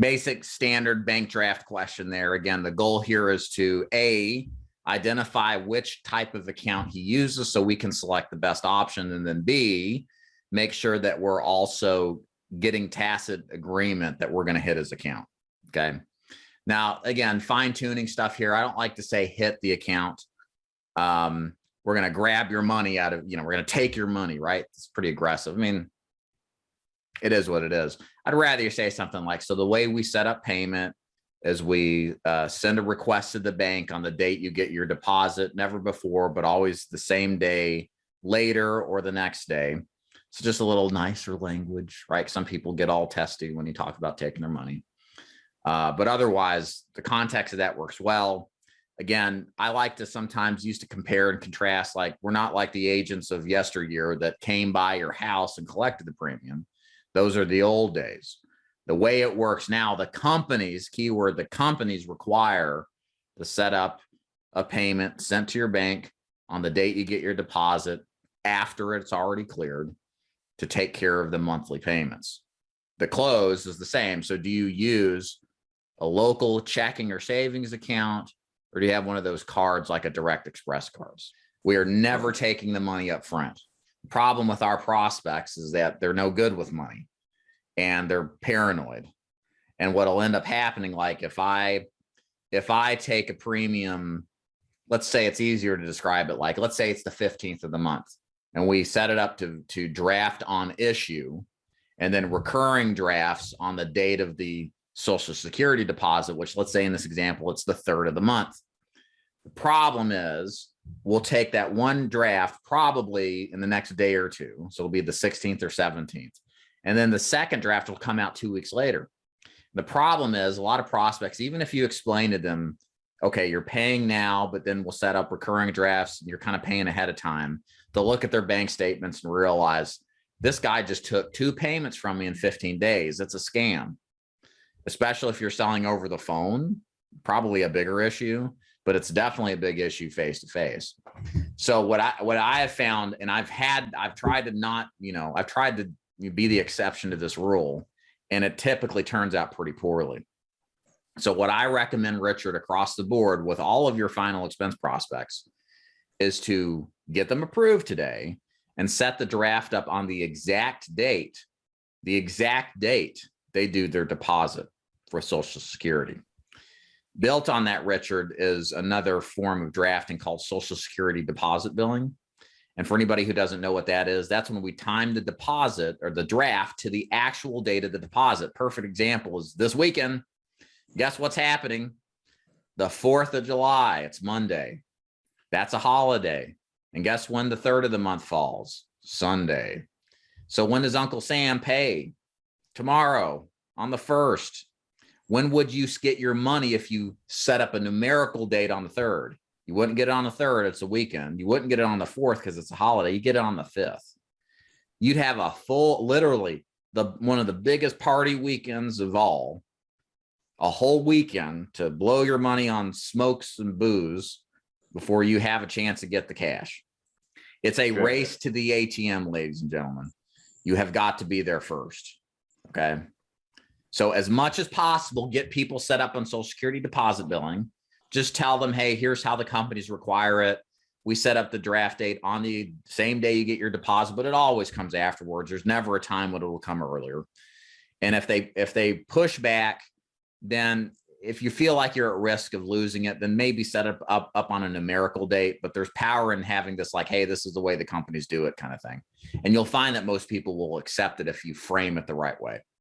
basic standard bank draft question there. Again, the goal here is to identify which type of account he uses so we can select the best option, and then B, make sure that we're also getting tacit agreement that we're going to hit his account. Okay. Now, again, fine tuning stuff here. I don't like to say hit the account. We're going to grab your money out of, we're going to take your money, right? It's pretty aggressive. I mean, it is what it is. I'd rather you say something like, so the way we set up payment is we send a request to the bank on the date you get your deposit, never before, but always the same day, later, or the next day. So just a little nicer language, right? Some people get all testy when you talk about taking their money. But otherwise, the context of that works well. Again, I like to sometimes use to compare and contrast, like we're not like the agents of yesteryear that came by your house and collected the premium. Those are the old days. The way it works now, the companies, keyword, the companies require to set up a payment sent to your bank on the date you get your deposit after it's already cleared to take care of the monthly payments. The close is the same. So do you use a local checking or savings account, or do you have one of those cards like a Direct Express cards? We are never taking the money up front. The problem with our prospects is that they're no good with money and they're paranoid. And what'll end up happening, like if I take a premium, let's say it's easier to describe it, like let's say it's the 15th of the month and we set it up to draft on issue and then recurring drafts on the date of the Social Security deposit, which let's say in this example, it's the 3rd of the month. The problem is we'll take that one draft probably in the next day or two. So it'll be the 16th or 17th. And then the second draft will come out 2 weeks later. The problem is a lot of prospects, even if you explain to them, okay, you're paying now, but then we'll set up recurring drafts and you're kind of paying ahead of time. They'll look at their bank statements and realize this guy just took 2 payments from me in 15 days. It's a scam. Especially if you're selling over the phone, probably a bigger issue, but it's definitely a big issue face to face. So what I have found, and I've tried to be the exception to this rule, and it typically turns out pretty poorly. So what I recommend, Richard, across the board with all of your final expense prospects is to get them approved today and set the draft up on the exact date they do their deposit for Social Security. Built on that, Richard, is another form of drafting called Social Security deposit billing. And for anybody who doesn't know what that is, that's when we time the deposit or the draft to the actual date of the deposit. Perfect example is this weekend. Guess what's happening? The 4th of July, it's Monday. That's a holiday. And guess when the 3rd of the month falls? Sunday. So when does Uncle Sam pay? Tomorrow on the 1st. When would you get your money if you set up a numerical date on the 3rd? You wouldn't get it on the 3rd. It's a weekend. You wouldn't get it on the 4th because it's a holiday. You get it on the 5th. You'd have a full, literally one of the biggest party weekends of all, a whole weekend to blow your money on smokes and booze before you have a chance to get the cash. It's a race to the ATM, ladies and gentlemen. You have got to be there first. Okay. So as much as possible, get people set up on Social Security deposit billing. Just tell them, hey, here's how the companies require it. We set up the draft date on the same day you get your deposit, but it always comes afterwards. There's never a time when it will come earlier. And if they push back, then if you feel like you're at risk of losing it, then maybe set it up on a numerical date. But there's power in having this, like, hey, this is the way the companies do it kind of thing. And you'll find that most people will accept it if you frame it the right way.